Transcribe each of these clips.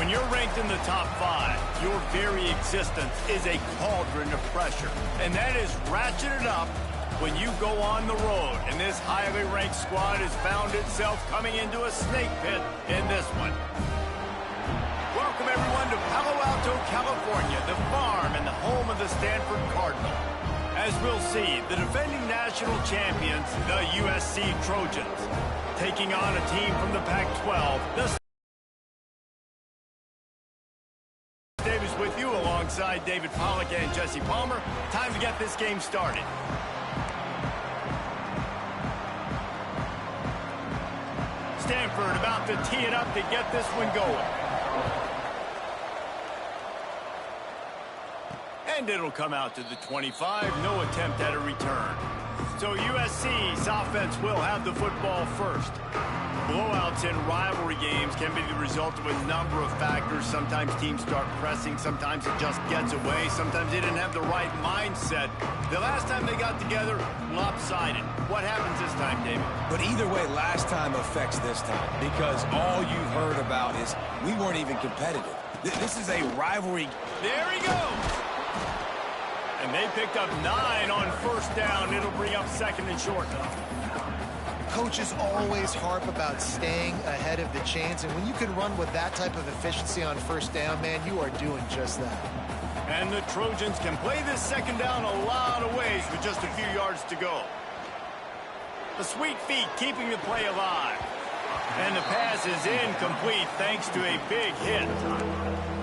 When you're ranked in the top 5, your very existence is a cauldron of pressure. And that is ratcheted up when you go on the road. And this highly ranked squad has found itself coming into a snake pit in this one. Welcome, everyone, to Palo Alto, California, the farm and the home of the Stanford Cardinal. As we'll see, the defending national champions, the USC Trojans, taking on a team from the Pac-12, the Davis with you alongside David Pollack and Jesse Palmer. Time to get this game started. Stanford about to tee it up to get this one going. And it'll come out to the 25. No attempt at a return. So USC's offense will have the football first. Blowouts in rivalry games can be the result of a number of factors. Sometimes teams start pressing. Sometimes it just gets away. Sometimes they didn't have the right mindset. The last time they got together, lopsided. What happens this time, David? But either way, last time affects this time, because all you've heard about is we weren't even competitive. This is a rivalry. There he goes. And they picked up 9 on first down. It'll bring up second and short. Coaches always harp about staying ahead of the chains, and when you can run with that type of efficiency on first down, man, you are doing just that. And the Trojans can play this second down a lot of ways with just a few yards to go. The sweet feet keeping the play alive. And the pass is incomplete thanks to a big hit.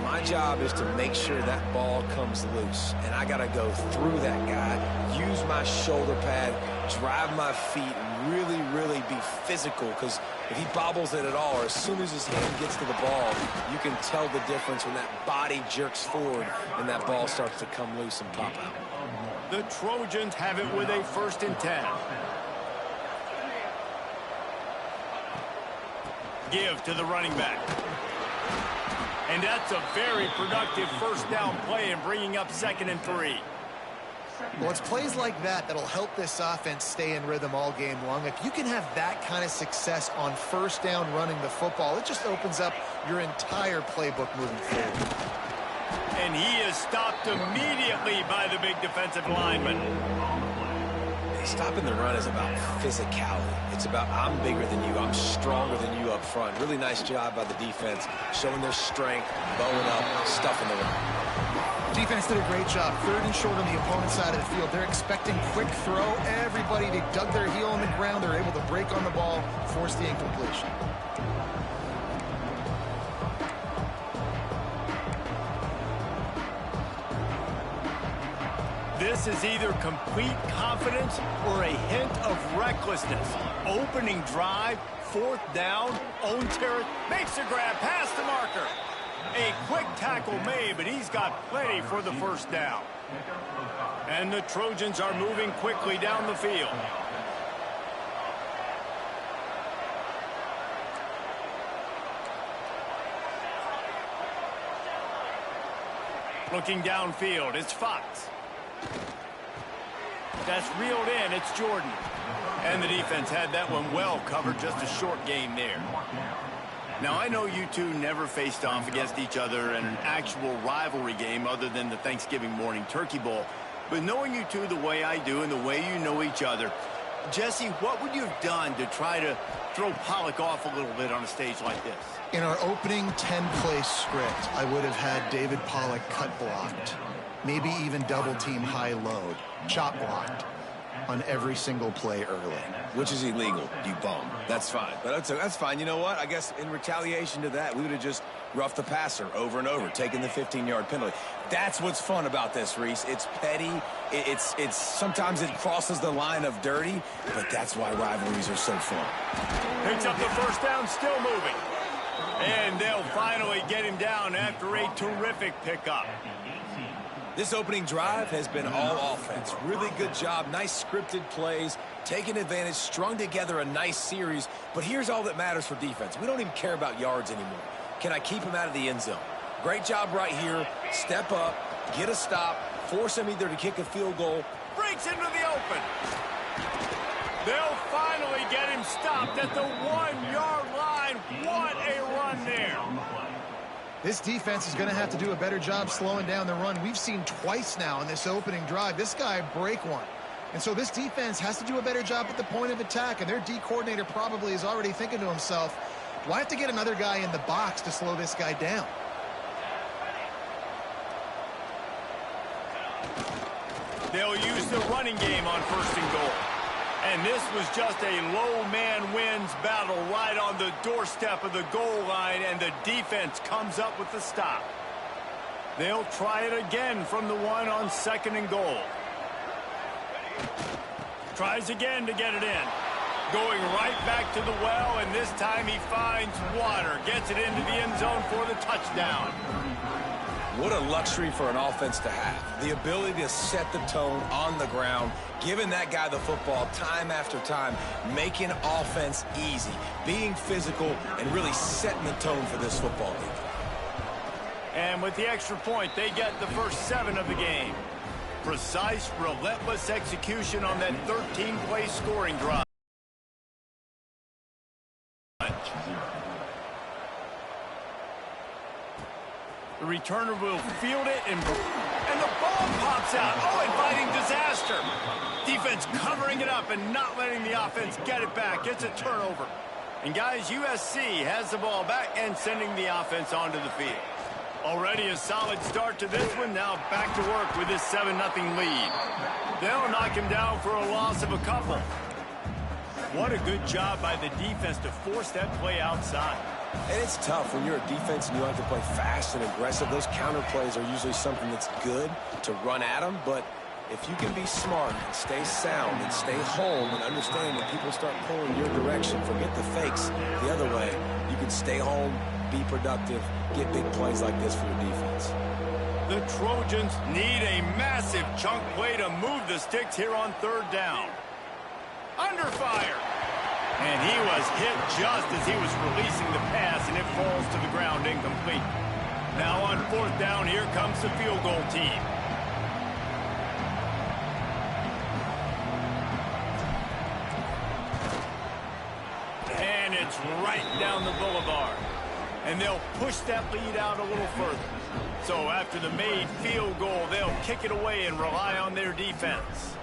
My job is to make sure that ball comes loose, and I got to go through that guy, use my shoulder pad, drive my feet, and really be physical, because if he bobbles it at all, or as soon as his hand gets to the ball, you can tell the difference when that body jerks forward and that ball starts to come loose and pop out. The Trojans have it with a 1st and 10. Give to the running back. And that's a very productive first down play and bringing up 2nd and 3. Well, it's plays like that that'll help this offense stay in rhythm all game long. If you can have that kind of success on first down running the football, it just opens up your entire playbook moving forward. And he is stopped immediately by the big defensive lineman. Stopping the run is about physicality. It's about I'm bigger than you, I'm stronger than you up front. Really nice job by the defense, showing their strength, bowing up, stuffing the run. Defense did a great job. 3rd and short on the opponent's side of the field. They're expecting quick throw. Everybody, they dug their heel on the ground. They're able to break on the ball, force the incompletion. This is either complete confidence or a hint of recklessness. Opening drive, 4th down, own territory, makes a grab past the marker. A quick tackle made, but he's got plenty for the first down. And the Trojans are moving quickly down the field. Looking downfield, it's Fox. That's reeled in, it's Jordan. And the defense had that one well covered, just a short gain there. Now, I know you two never faced off against each other in an actual rivalry game other than the Thanksgiving morning Turkey Bowl. But knowing you two the way I do and the way you know each other, Jesse, what would you have done to try to throw Pollack off a little bit on a stage like this? In our opening 10-play script, I would have had David Pollack cut blocked. Maybe even double team high load, chop blocked on every single play early. Which is illegal, you bum. That's fine. But that's fine. You know what? I guess in retaliation to that, we would have just roughed the passer over and over, taking the 15-yard penalty. That's what's fun about this, Reese. It's petty. It's sometimes it crosses the line of dirty, but that's why rivalries are so fun. Picks up the first down, still moving. And they'll finally get him down after a terrific pickup. This opening drive has been all offense. Really good job. Nice scripted plays, taking advantage, strung together a nice series. But here's all that matters for defense. We don't even care about yards anymore. Can I keep him out of the end zone? Great job right here. Step up, get a stop, force him either to kick a field goal. Breaks into the open. They'll finally get him stopped at the 1-yard line. What a run there. This defense is going to have to do a better job slowing down the run. We've seen twice now in this opening drive this guy break one. And so this defense has to do a better job at the point of attack, and their D coordinator probably is already thinking to himself, do I have to get another guy in the box to slow this guy down? They'll use the running game on 1st and goal. And this was just a low man wins battle right on the doorstep of the goal line, and the defense comes up with the stop. They'll try it again from the one on 2nd and goal. Tries again to get it in. Going right back to the well, and this time he finds water. Gets it into the end zone for the touchdown. What a luxury for an offense to have. The ability to set the tone on the ground, giving that guy the football time after time, making offense easy, being physical, and really setting the tone for this football league. And with the extra point, they get the first 7 of the game. Precise, relentless execution on that 13-play scoring drive. The returner will field it, and the ball pops out. Oh, inviting disaster. Defense covering it up and not letting the offense get it back. It's a turnover. And, guys, USC has the ball back and sending the offense onto the field. Already a solid start to this one. Now back to work with this 7-0 lead. They'll knock him down for a loss of a couple. What a good job by the defense to force that play outside. And it's tough when you're a defense and you like to play fast and aggressive. Those counter plays are usually something that's good to run at them. But if you can be smart and stay sound and stay home and understand when people start pulling your direction, forget the fakes the other way, you can stay home, be productive, get big plays like this for your defense. The Trojans need a massive chunk play to move the sticks here on 3rd down. Under fire. And he was hit just as he was releasing the pass, and it falls to the ground incomplete. Now on 4th down, here comes the field goal team. And it's right down the boulevard. And they'll push that lead out a little further. So after the made field goal, they'll kick it away and rely on their defense.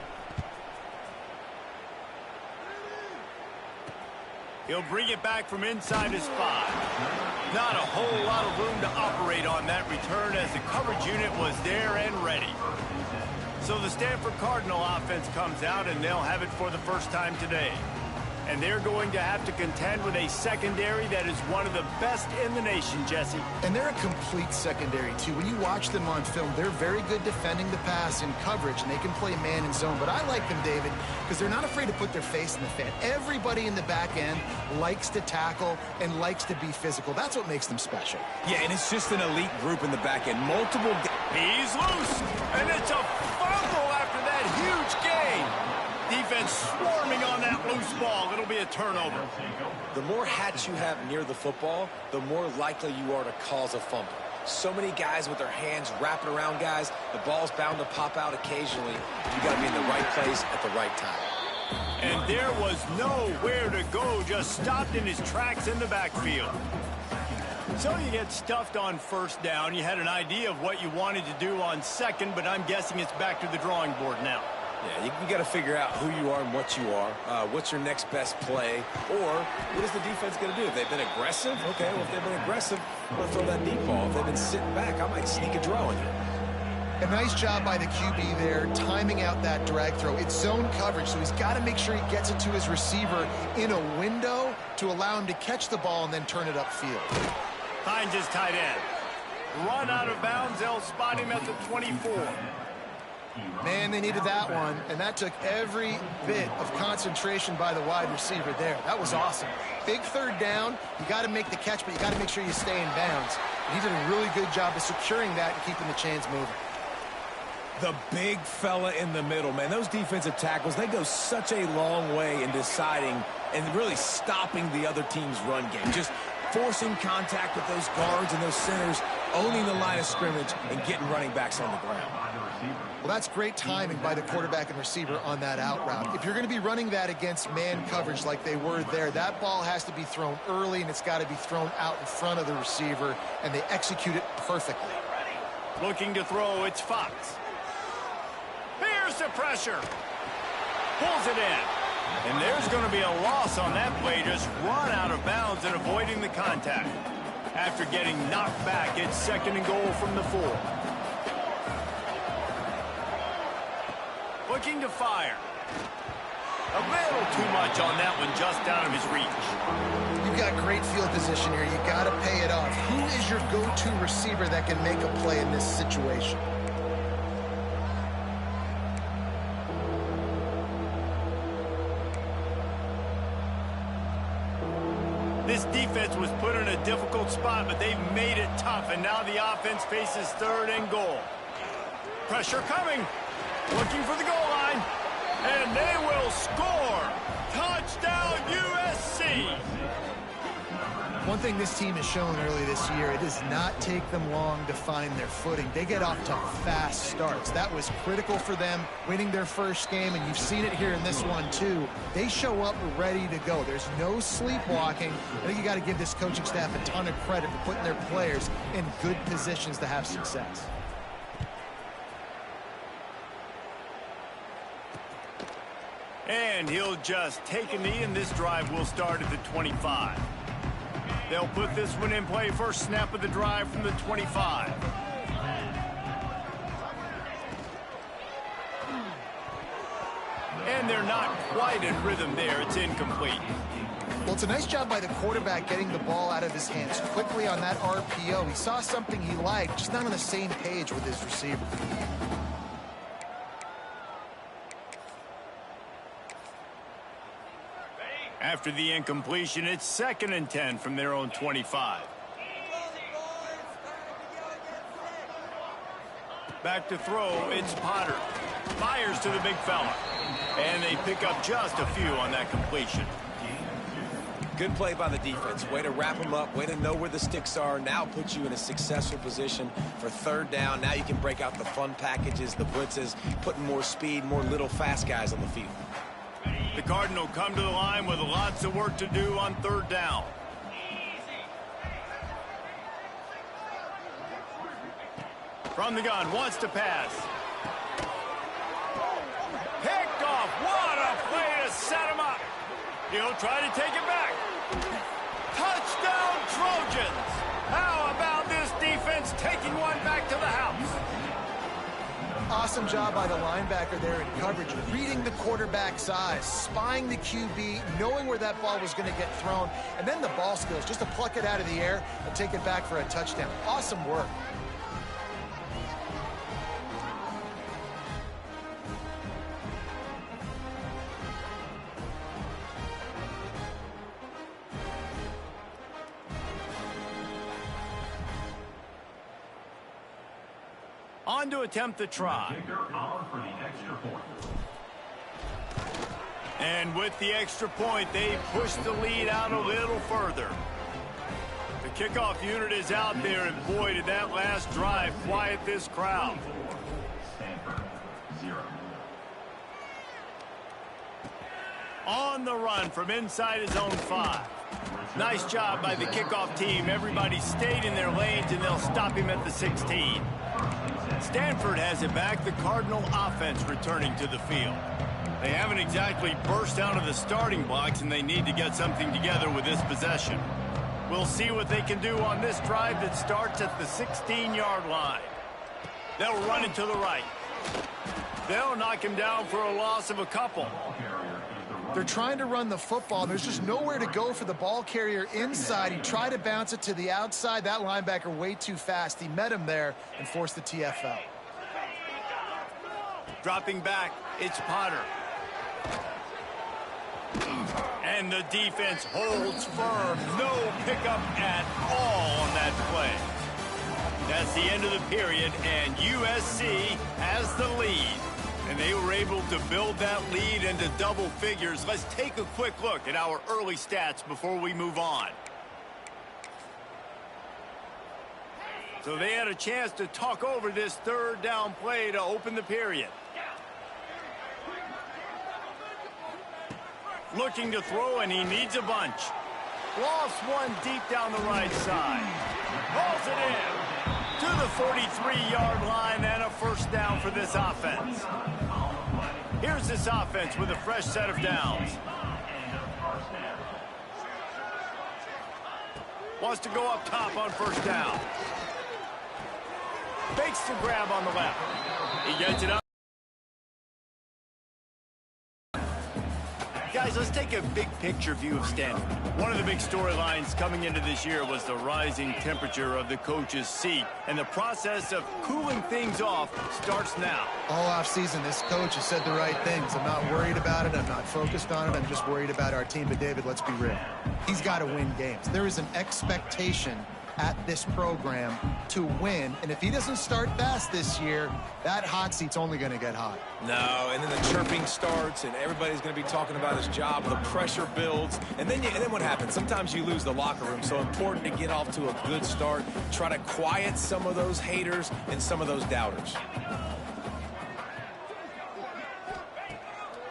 He'll bring it back from inside his 5. Not a whole lot of room to operate on that return as the coverage unit was there and ready. So the Stanford Cardinal offense comes out, and they'll have it for the first time today. And they're going to have to contend with a secondary that is one of the best in the nation, Jesse. And they're a complete secondary, too. When you watch them on film, they're very good defending the pass in coverage, and they can play man and zone. But I like them, David, because they're not afraid to put their face in the fan. Everybody in the back end likes to tackle and likes to be physical. That's what makes them special. Yeah, and it's just an elite group in the back end. Multiple... He's loose, and it's a fumble after that huge gain. Defense swarming on that loose ball. It'll be a turnover. The more hats you have near the football, the more likely you are to cause a fumble. So many guys with their hands wrapping around guys. The ball's bound to pop out occasionally. You got to be in the right place at the right time. And there was nowhere to go, just stopped in his tracks in the backfield. So you get stuffed on 1st down. You had an idea of what you wanted to do on 2nd, but I'm guessing it's back to the drawing board now. Yeah, you got to figure out who you are and what you are. What's your next best play? Or what is the defense going to do? If they've been aggressive, okay, well, if they've been aggressive, I'm going to throw that deep ball. If they've been sitting back, I might sneak a draw in here. A nice job by the QB there, timing out that drag throw. It's zone coverage, so he's got to make sure he gets it to his receiver in a window to allow him to catch the ball and then turn it upfield. Finds his tight end. Run out of bounds. They'll spot him at the 24. Man, they needed that one, and that took every bit of concentration by the wide receiver there. That was awesome. Big 3rd down. You got to make the catch, but you got to make sure you stay in bounds. He did a really good job of securing that and keeping the chains moving. The big fella in the middle, man. Those defensive tackles, they go such a long way in deciding and really stopping the other team's run game. Just forcing contact with those guards and those centers owning the line of scrimmage and getting running backs on the ground. Well, that's great timing by the quarterback and receiver on that out route. If you're going to be running that against man coverage like they were there, that ball has to be thrown early, and it's got to be thrown out in front of the receiver, and they execute it perfectly. Looking to throw, it's Fox. Here's the pressure. Pulls it in. And there's going to be a loss on that play, just run out of bounds and avoiding the contact. After getting knocked back, it's 2nd and goal from the 4. Looking to fire. A little too much on that one, just out of his reach. You've got great field position here. You got to pay it off. Who is your go-to receiver that can make a play in this situation? This defense was put in a difficult spot, but they've made it tough, and now the offense faces 3rd and goal. Pressure coming. Looking for the goal line. And they will score. Touchdown, USC. One thing this team has shown early this year, it does not take them long to find their footing. They get off to fast starts. That was critical for them winning their first game, and you've seen it here in this one too. They show up ready to go. There's no sleepwalking. I think you got to give this coaching staff a ton of credit for putting their players in good positions to have success. And he'll just take a knee, and this drive will start at the 25. They'll put this one in play. First snap of the drive from the 25. And they're not quite in rhythm there. It's incomplete. Well, it's a nice job by the quarterback getting the ball out of his hands quickly on that RPO. He saw something he liked, just not on the same page with his receiver. After the incompletion, it's 2nd and 10 from their own 25. Back to throw, it's Potter. Fires to the big fella. And they pick up just a few on that completion. Good play by the defense. Way to wrap them up, way to know where the sticks are. Now put you in a successful position for 3rd down. Now you can break out the fun packages, the blitzes, putting more speed, more little fast guys on the field. The Cardinal come to the line with lots of work to do on 3rd down. From the gun, wants to pass. Picked off. What a play to set him up. He'll try to take it back. Touchdown, Trojans. How about this defense taking one back to the house? Awesome job by the linebacker there in coverage, reading the quarterback's eyes, spying the QB, knowing where that ball was going to get thrown, and then the ball skills just to pluck it out of the air and take it back for a touchdown. Awesome work. On to attempt the try. And with the extra point, they push the lead out a little further. The kickoff unit is out there, and boy, did that last drive quiet this crowd. On the run from inside his own 5. Nice job by the kickoff team. Everybody stayed in their lanes, and they'll stop him at the 16. Stanford has it back. The Cardinal offense returning to the field. They haven't exactly burst out of the starting blocks, and they need to get something together with this possession. We'll see what they can do on this drive that starts at the 16-yard line. They'll run it to the right. They'll knock him down for a loss of a couple. They're trying to run the football. There's just nowhere to go for the ball carrier inside. He tried to bounce it to the outside. That linebacker way too fast. He met him there and forced the TFL. Dropping back, it's Potter. And the defense holds firm. No pickup at all on that play. That's the end of the period, and USC has the lead. And they were able to build that lead into double figures. Let's take a quick look at our early stats before we move on. So they had a chance to talk over this third down play to open the period. Looking to throw, and he needs a bunch. Lost one deep down the right side. Hauls it in to the 43-yard line, and a first down for this offense. Here's this offense with a fresh set of downs. Wants to go up top on first down. Fakes the grab on the left. He gets it up. Guys, let's take a big picture view of Stanford. One of the big storylines coming into this year was the rising temperature of the coach's seat, and the process of cooling things off starts now. All offseason, this coach has said the right things. I'm not worried about it. I'm not focused on it. I'm just worried about our team. But, David, let's be real. He's got to win games. There is an expectation at this program to win, and if he doesn't start fast this year, that hot seat's only going to get hot. No, and then the chirping starts, and everybody's going to be talking about his job. The pressure builds, and then what happens? Sometimes you lose the locker room, so important to get off to a good start. Try to quiet some of those haters and some of those doubters.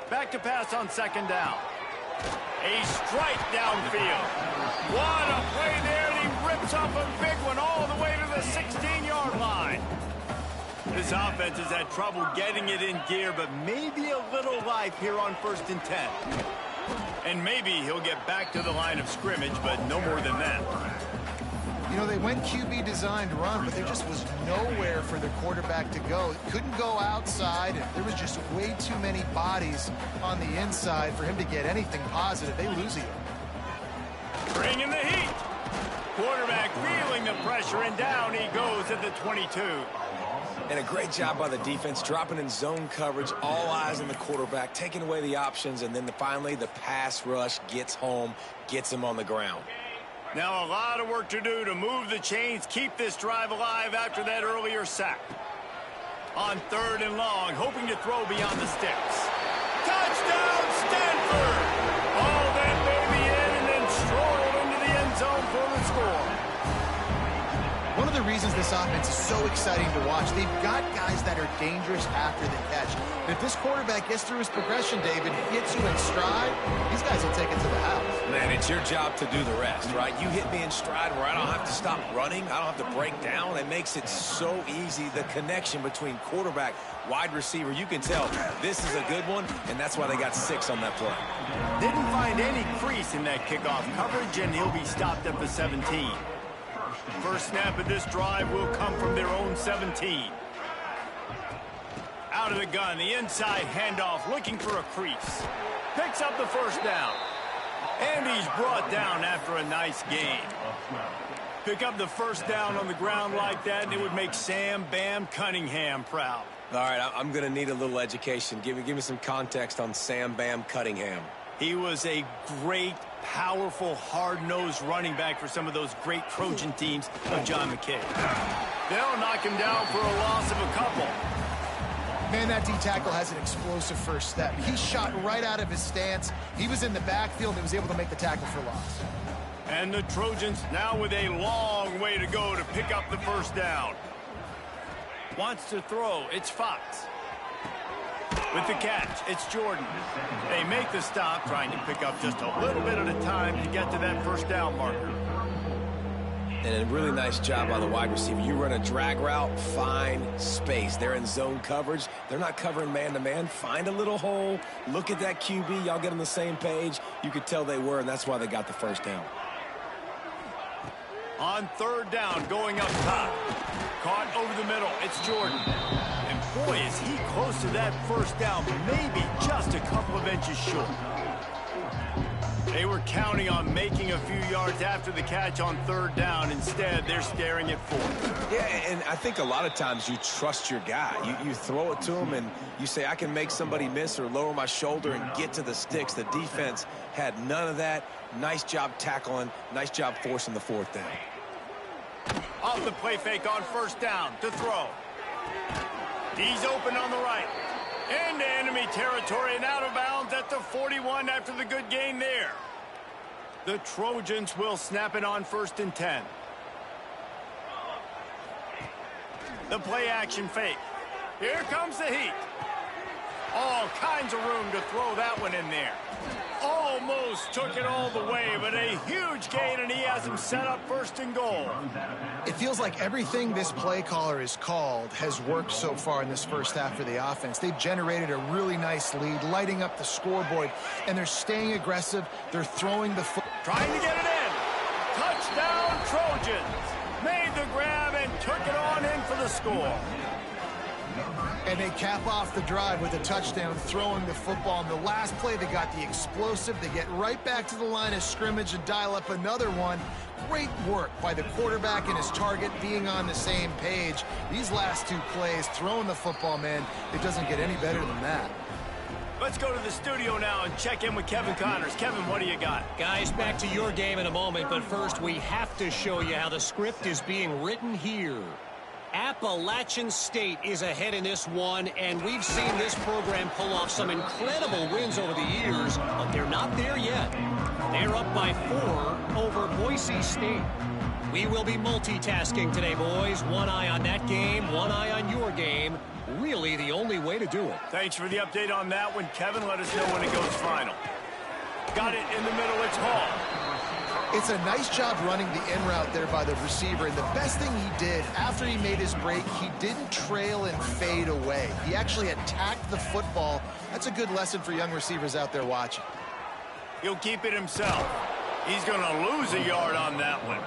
Back to pass on second down. A strike downfield. What a play there, and he rips up a big one all the way to the 16-yard line. This offense has had trouble getting it in gear, but maybe a little life here on 1st and 10. And maybe he'll get back to the line of scrimmage, but no more than that. You know, they went QB designed run, but there just was nowhere for the quarterback to go. It couldn't go outside, and there was just way too many bodies on the inside for him to get anything positive. They lose it. Bringing the heat. Quarterback feeling the pressure, and down he goes at the 22. And a great job by the defense, dropping in zone coverage, all eyes on the quarterback, taking away the options, and then finally the pass rush gets home, gets him on the ground. Now a lot of work to do to move the chains, keep this drive alive after that earlier sack. On 3rd and long, hoping to throw beyond the sticks. Touchdown, Stanford! All that baby in, and then strolled into the end zone for the score. One of the reasons this offense is so exciting to watch, they've got guys that are dangerous after the catch. If this quarterback gets through his progression, David, hits you in stride, these guys will take it to the house. Man, it's your job to do the rest, right? You hit me in stride where I don't have to stop running. I don't have to break down. It makes it so easy, the connection between quarterback, wide receiver. You can tell this is a good one, and that's why they got 6 on that play. Didn't find any crease in that kickoff coverage, and he'll be stopped at the 17. First snap of this drive will come from their own 17. Out of the gun, the inside handoff, looking for a crease. Picks up the first down. And he's brought down after a nice gain. Pick up the first down on the ground like that, and it would make Sam Bam Cunningham proud. All right, I'm going to need a little education. Give me some context on Sam Bam Cunningham. He was a great, powerful, hard-nosed running back for some of those great Trojan teams of John McKay. They'll knock him down for a loss of a couple. Man, that D-tackle has an explosive first step. He shot right out of his stance. He was in the backfield and was able to make the tackle for loss. And the Trojans now with a long way to go to pick up the first down. Wants to throw. It's Fox. With the catch, it's Jordan. They make the stop, trying to pick up just a little bit at a time to get to that first down marker. And a really nice job by the wide receiver. You run a drag route, find space. They're in zone coverage. They're not covering man-to-man. Find a little hole. Look at that QB. Y'all get on the same page. You could tell they were, and that's why they got the first down. On 3rd down, going up top. Caught over the middle. It's Jordan. And boy, is he close to that first down. Maybe just a couple of inches short. They were counting on making a few yards after the catch on 3rd down. Instead, they're staring at 4th. Yeah, and I think a lot of times you trust your guy. You throw it to him, and you say, I can make somebody miss or lower my shoulder and get to the sticks. The defense had none of that. Nice job tackling. Nice job forcing the 4th down. Off the play fake on 1st down to throw. He's open on the right. Into enemy territory and out of bounds at the 41 after the good gain there. The Trojans will snap it on 1st and 10. The play action fake. Here comes the heat. All kinds of room to throw that one in there. Almost took it all the way, but a huge gain, and he has him set up first and goal. It feels like everything this play caller has called has worked so far in this first half for the offense. They've generated a really nice lead, lighting up the scoreboard, and they're staying aggressive. They're throwing the foot. Trying to get it in. Touchdown, Trojans. Made the grab and took it on in for the score. And they cap off the drive with a touchdown, throwing the football. In the last play, they got the explosive. They get right back to the line of scrimmage and dial up another one. Great work by the quarterback and his target being on the same page. These last two plays, throwing the football, man, it doesn't get any better than that. Let's go to the studio now and check in with Kevin Connors. Kevin, what do you got? Guys, back to your game in a moment, but first we have to show you how the script is being written here. Appalachian State is ahead in this one, and we've seen this program pull off some incredible wins over the years, but they're not there yet. They're up by 4 over Boise State. We will be multitasking today, boys. One eye on that game, one eye on your game. Really the only way to do it. Thanks for the update on that one, Kevin. Let us know when it goes final. Got it in the middle. It's Hall. It's a nice job running the in route there by the receiver, and the best thing he did after he made his break, he didn't trail and fade away. He actually attacked the football. That's a good lesson for young receivers out there watching. He'll keep it himself. He's going to lose a yard on that one.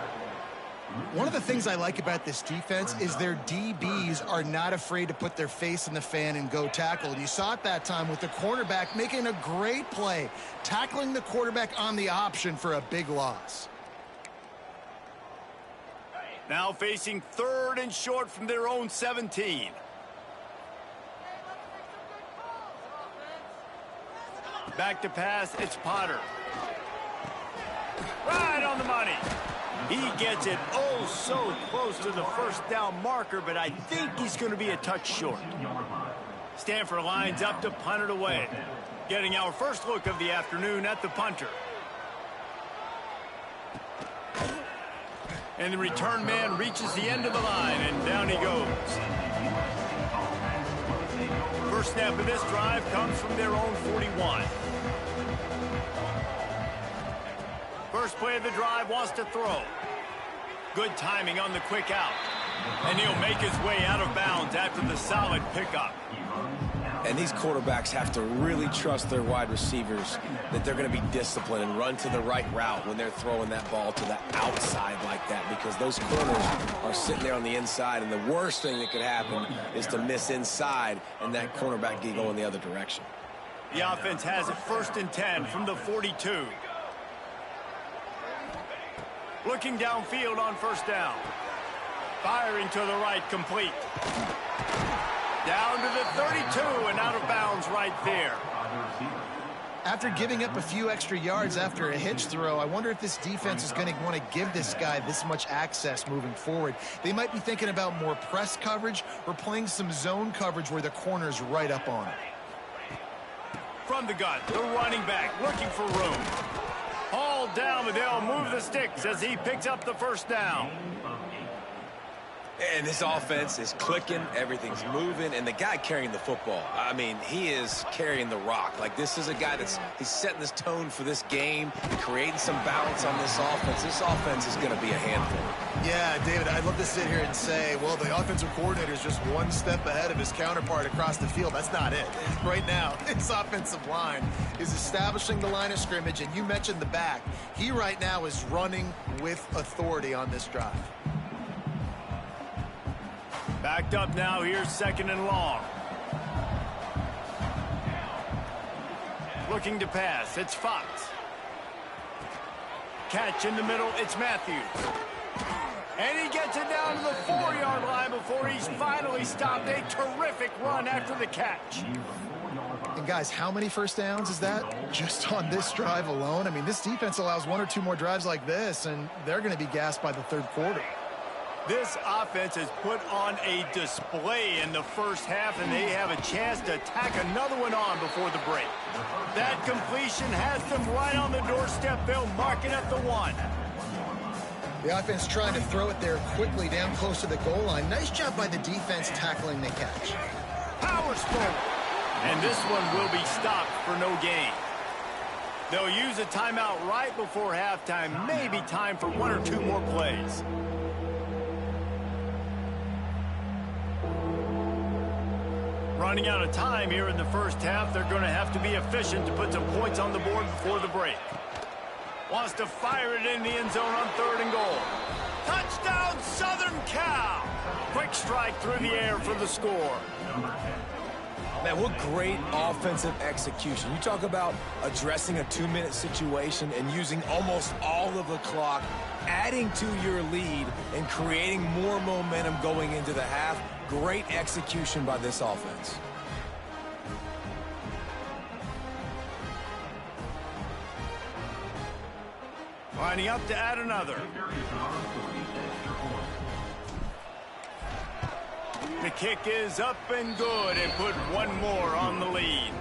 One of the things I like about this defense is their DBs are not afraid to put their face in the fan and go tackle. And you saw it that time with the cornerback making a great play, tackling the quarterback on the option for a big loss. Now facing 3rd and short from their own 17. Back to pass, it's Potter. Right on the money. He gets it oh so close to the first down marker, but I think he's going to be a touch short. Stanford lines up to punt it away. Getting our first look of the afternoon at the punter. And the return man reaches the end of the line, and down he goes. First snap of this drive comes from their own 41. First play of the drive, wants to throw. Good timing on the quick out. And he'll make his way out of bounds after the solid pickup. And these quarterbacks have to really trust their wide receivers that they're going to be disciplined and run to the right route when they're throwing that ball to the outside like that, because those corners are sitting there on the inside, and the worst thing that could happen is to miss inside and that cornerback get going the other direction. The offense has it 1st and 10 from the 42. Looking downfield on first down. Firing to the right, complete. Down to the 32 and out of bounds right there. After giving up a few extra yards after a hitch throw, I wonder if this defense is going to want to give this guy this much access moving forward. They might be thinking about more press coverage or playing some zone coverage where the corner's right up on it. From the gun, the running back looking for room. Hauled down, but they'll move the sticks as he picks up the first down. And this offense is clicking, everything's moving, and the guy carrying the football, I mean, he is carrying the rock. Like, this is a guy he's setting this tone for this game, creating some balance on this offense. This offense is going to be a handful. Yeah, David, I'd love to sit here and say, well, the offensive coordinator is just one step ahead of his counterpart across the field. That's not it. Right now, his offensive line is establishing the line of scrimmage, and you mentioned the back. He right now is running with authority on this drive. Backed up now, here's 2nd and long. Looking to pass, it's Fox. Catch in the middle, it's Matthews. And he gets it down to the 4-yard line before he's finally stopped. A terrific run after the catch. And guys, how many first downs is that just on this drive alone? I mean, this defense allows 1 or 2 more drives like this, and they're going to be gassed by the 3rd quarter. This offense has put on a display in the first half, and they have a chance to tack another one on before the break. That completion has them right on the doorstep. They'll mark it at the 1. The offense trying to throw it there quickly down close to the goal line. Nice job by the defense tackling the catch. Powers forward. And this one will be stopped for no gain. They'll use a timeout right before halftime. Maybe time for 1 or 2 more plays. Running out of time here in the first half. They're going to have to be efficient to put some points on the board before the break. Wants to fire it in the end zone on 3rd and goal. Touchdown, Southern Cal! Quick strike through the air for the score. Man, what great offensive execution. You talk about addressing a 2-minute situation and using almost all of the clock, adding to your lead and creating more momentum going into the half. Great execution by this offense. Lining up to add another. The kick is up and good and put 1 more on the lead.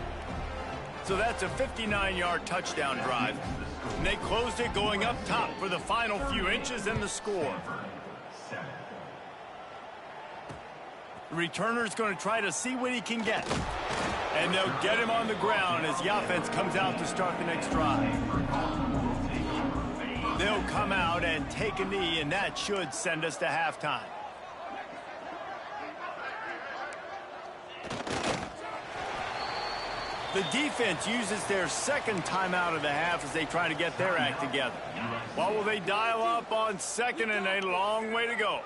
So that's a 59-yard touchdown drive. And they closed it going up top for the final few inches and the score. The returner's going to try to see what he can get. And they'll get him on the ground as the offense comes out to start the next drive. They'll come out and take a knee, and that should send us to halftime. The defense uses their second timeout of the half as they try to get their act together. What will they dial up on second, and a long way to go?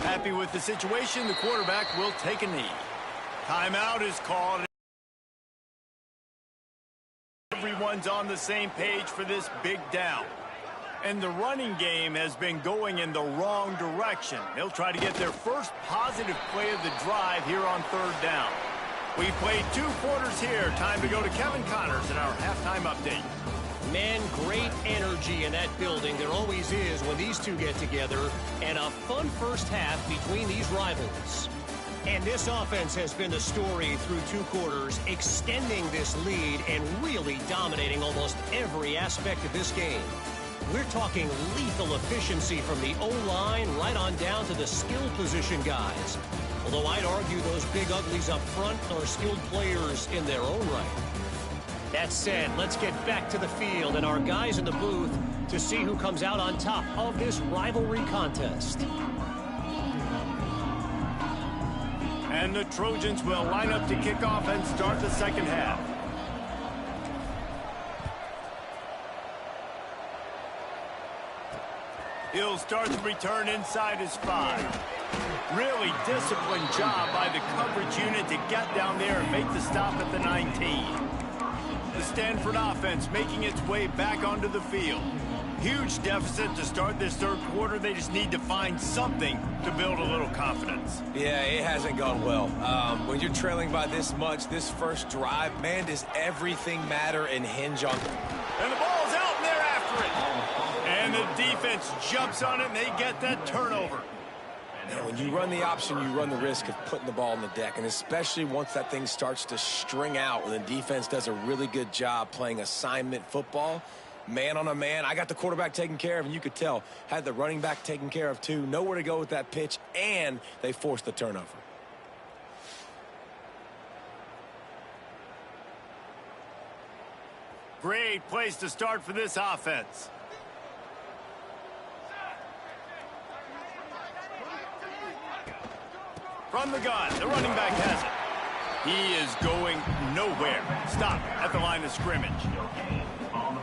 Happy with the situation, the quarterback will take a knee. Timeout is called. Everyone's on the same page for this big down. And the running game has been going in the wrong direction. They'll try to get their first positive play of the drive here on 3rd down. We played 2 quarters here. Time to go to Kevin Connors in our halftime update. Man, great energy in that building. There always is when these two get together. And a fun first half between these rivals. And this offense has been the story through 2 quarters, extending this lead and really dominating almost every aspect of this game. We're talking lethal efficiency from the O-line right on down to the skill position guys. Although I'd argue those big uglies up front are skilled players in their own right. That said, let's get back to the field and our guys in the booth to see who comes out on top of this rivalry contest. And the Trojans will line up to kick off and start the second half. He'll start the return inside his 5. Really disciplined job by the coverage unit to get down there and make the stop at the 19. The Stanford offense making its way back onto the field. Huge deficit to start this 3rd quarter. They just need to find something to build a little confidence. Yeah, it hasn't gone well. When you're trailing by this much, this first drive, man, does everything matter and hinge on... And the ball's out, and they're after it. And the defense jumps on it, and they get that turnover. And when you run the option, you run the risk of putting the ball on the deck, and especially once that thing starts to string out, when the defense does a really good job playing assignment football, man on a man. I got the quarterback taken care of, and you could tell, had the running back taken care of too. Nowhere to go with that pitch, and they forced the turnover. Great place to start for this offense. From the gun, the running back has it. He is going nowhere. Stop at the line of scrimmage.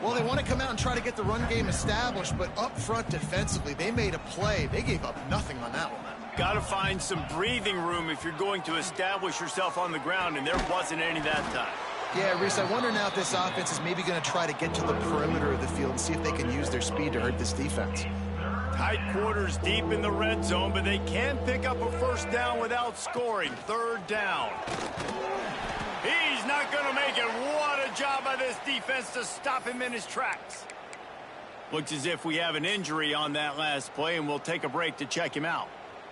Well, they want to come out and try to get the run game established, but up front defensively, they made a play. They gave up nothing on that one. Got to find some breathing room if you're going to establish yourself on the ground, and there wasn't any that time. Yeah, Reese, I wonder now if this offense is maybe going to try to get to the perimeter of the field and see if they can use their speed to hurt this defense. Tight quarters deep in the red zone, but they can pick up a first down without scoring. 3rd down. He's not going to make it. What a job by this defense to stop him in his tracks. Looks as if we have an injury on that last play, and we'll take a break to check him out.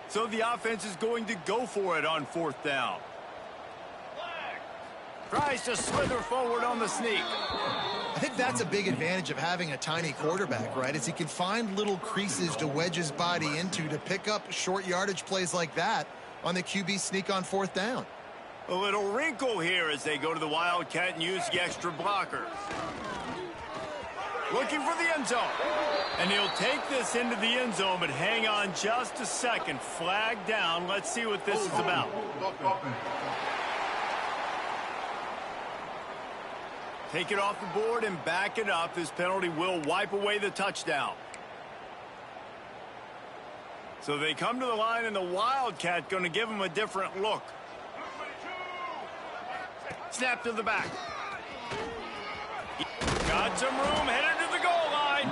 So the offense is going to go for it on 4th down. Tries to slither forward on the sneak. I think that's a big advantage of having a tiny quarterback, right? Is he can find little creases to wedge his body into to pick up short yardage plays like that on the QB sneak on 4th down. A little wrinkle here as they go to the Wildcat and use the extra blockers. Looking for the end zone. And he'll take this into the end zone, but hang on just a second. Flag down. Let's see what this is about. Take it off the board and back it up. This penalty will wipe away the touchdown. So they come to the line, and the Wildcat going to give them a different look. Snap to the back. Got some room, headed to the goal line.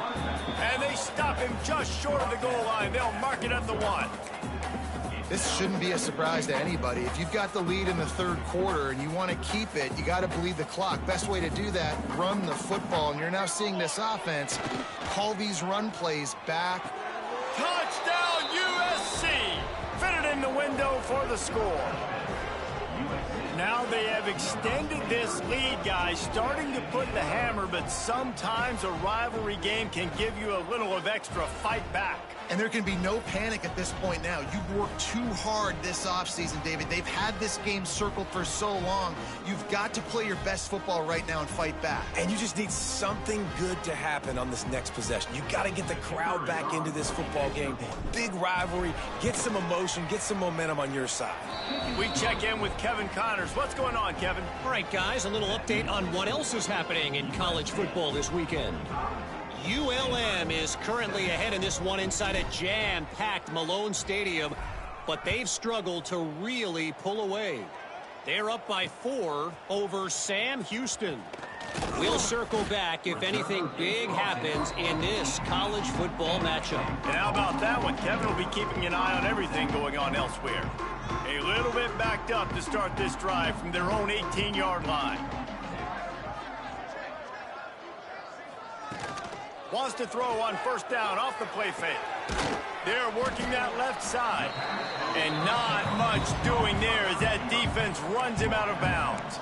And they stop him just short of the goal line. They'll mark it at the 1. This shouldn't be a surprise to anybody. If you've got the lead in the 3rd quarter and you want to keep it, you got to bleed the clock. Best way to do that, run the football. And you're now seeing this offense call these run plays back. Touchdown USC! Fitted in the window for the score. Now they have extended this lead, guys, starting to put the hammer, but sometimes a rivalry game can give you a little of extra fight back. And there can be no panic at this point now. You've worked too hard this offseason, David. They've had this game circled for so long. You've got to play your best football right now and fight back. And you just need something good to happen on this next possession. You got to get the crowd back into this football game. Big rivalry. Get some emotion. Get some momentum on your side. We check in with Kevin Connors. What's going on, Kevin? All right, guys, a little update on what else is happening in college football this weekend. ULM is currently ahead in this one inside a jam-packed Malone Stadium, but they've struggled to really pull away. They're up by 4 over Sam Houston. We'll circle back if anything big happens in this college football matchup. And how about that one? Kevin will be keeping an eye on everything going on elsewhere. A little bit backed up to start this drive from their own 18-yard line. Wants to throw on 1st down off the play fake. They're working that left side. And not much doing there as that defense runs him out of bounds.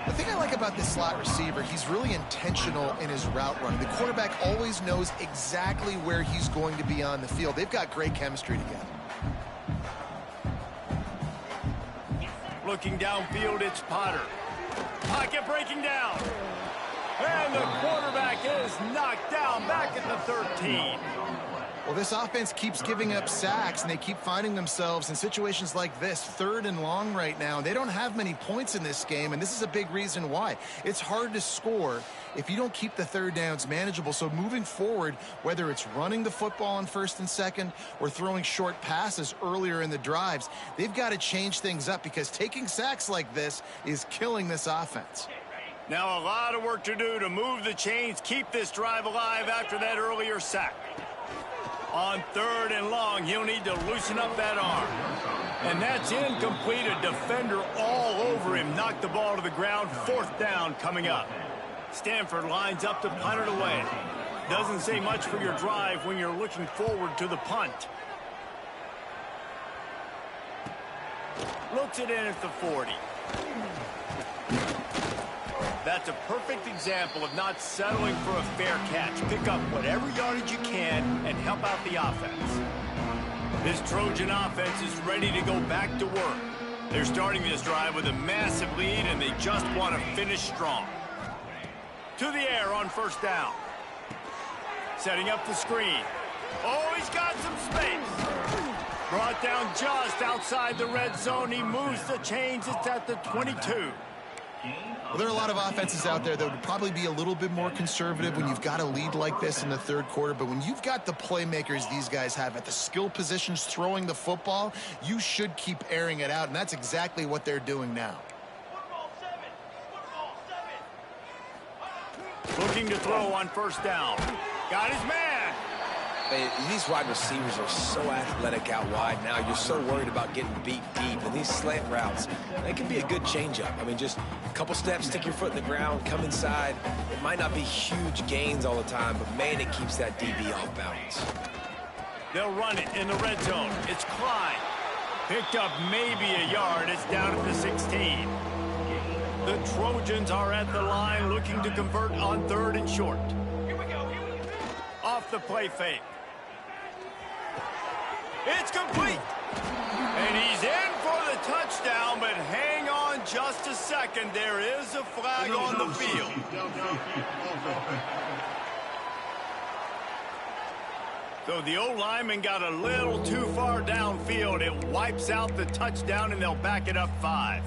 The thing I like about this slot receiver, he's really intentional in his route running. The quarterback always knows exactly where he's going to be on the field. They've got great chemistry together. Looking downfield, it's Potter. Pocket breaking down. And the quarterback is knocked down back at the 13. Well, this offense keeps giving up sacks, and they keep finding themselves in situations like this, 3rd and long right now. They don't have many points in this game, and this is a big reason why. It's hard to score if you don't keep the 3rd downs manageable. So moving forward, whether it's running the football on 1st and 2nd or throwing short passes earlier in the drives, they've got to change things up because taking sacks like this is killing this offense. Now a lot of work to do to move the chains, keep this drive alive after that earlier sack. On 3rd and long, he'll need to loosen up that arm. And that's incomplete. A defender all over him. Knocked the ball to the ground. 4th down coming up. Stanford lines up to punt it away. Doesn't say much for your drive when you're looking forward to the punt. Looks it in at the 40. That's a perfect example of not settling for a fair catch. Pick up whatever yardage you can and help out the offense. This Trojan offense is ready to go back to work. They're starting this drive with a massive lead, and they just want to finish strong. To the air on 1st down. Setting up the screen. Oh, he's got some space. Brought down just outside the red zone. He moves the chains. It's at the 22. Well, there are a lot of offenses out there that would probably be a little bit more conservative when you've got a lead like this in the 3rd quarter. But when you've got the playmakers these guys have at the skill positions throwing the football, you should keep airing it out. And that's exactly what they're doing now. Looking to throw on 1st down. Got his man. These wide receivers are so athletic out wide now. You're so worried about getting beat deep. And these slant routes, they can be a good changeup. I mean, just a couple steps, stick your foot in the ground, come inside. It might not be huge gains all the time, but, man, it keeps that DB off balance. They'll run it in the red zone. It's Klein. Picked up maybe a yard. It's down at the 16. The Trojans are at the line looking to convert on 3rd and short. Off the play fake. It's complete. And he's in for the touchdown, but hang on just a second. There is a flag on the field. So the O-lineman got a little too far downfield. It wipes out the touchdown, and they'll back it up 5.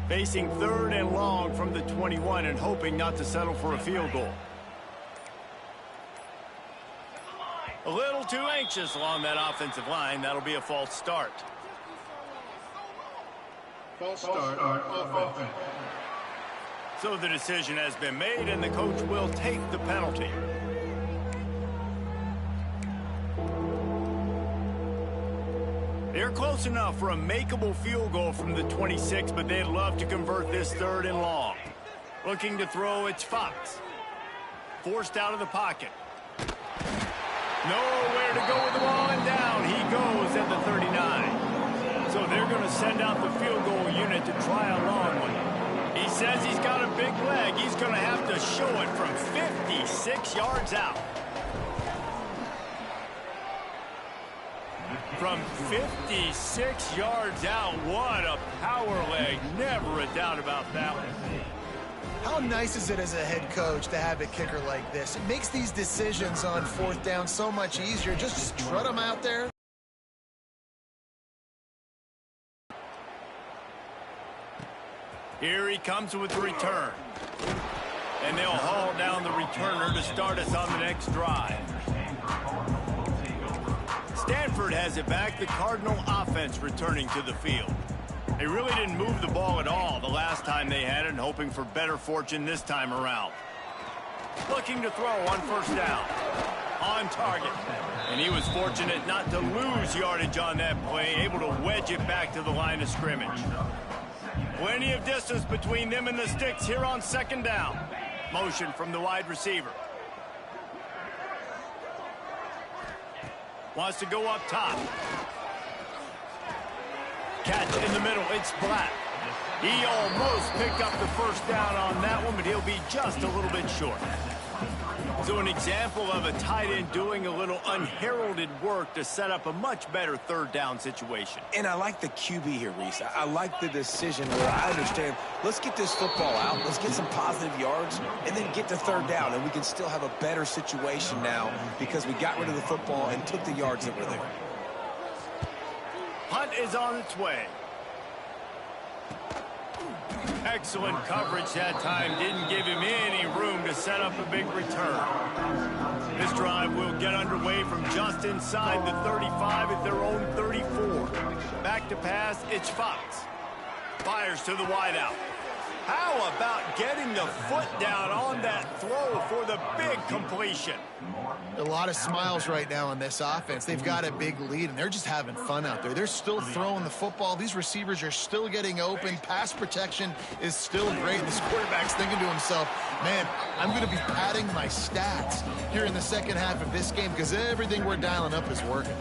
Facing 3rd and long from the 21 and hoping not to settle for a field goal. A little too anxious along that offensive line. That'll be a false start. False start offense. So the decision has been made, and the coach will take the penalty. They're close enough for a makeable field goal from the 26, but they'd love to convert this 3rd and long. Looking to throw, it's Fox. Forced out of the pocket. Nowhere to go with the ball, and down he goes at the 39. So they're going to send out the field goal unit to try a long one. He says he's got a big leg. He's going to have to show it from 56 yards out. From 56 yards out, what a power leg. Never a doubt about that one. How nice is it as a head coach to have a kicker like this? It makes these decisions on 4th down so much easier. Just strut them out there. Here he comes with the return. And they'll haul down the returner to start us on the next drive. Stanford has it back, the Cardinal offense returning to the field. They really didn't move the ball at all the last time they had it, and hoping for better fortune this time around. Looking to throw on 1st down. On target. And he was fortunate not to lose yardage on that play, able to wedge it back to the line of scrimmage. Plenty of distance between them and the sticks here on 2nd down. Motion from the wide receiver. Wants to go up top. Catch in the middle. It's Black. He almost picked up the 1st down on that one, but he'll be just a little bit short. So an example of a tight end doing a little unheralded work to set up a much better 3rd down situation. And I like the QB here, Reese. I like the decision where I understand, let's get this football out, let's get some positive yards, and then get to 3rd down, and we can still have a better situation now because we got rid of the football and took the yards that were there. Punt is on its way. Excellent coverage that time. Didn't give him any room to set up a big return. This drive will get underway from just inside the 35 at their own 34. Back to pass, it's Fox. Fires to the wideout. How about getting the foot down on that throw for the big completion? A lot of smiles right now on this offense. They've got a big lead, and they're just having fun out there. They're still throwing the football. These receivers are still getting open. Pass protection is still great. This quarterback's thinking to himself, man, I'm going to be padding my stats here in the 2nd half of this game because everything we're dialing up is working.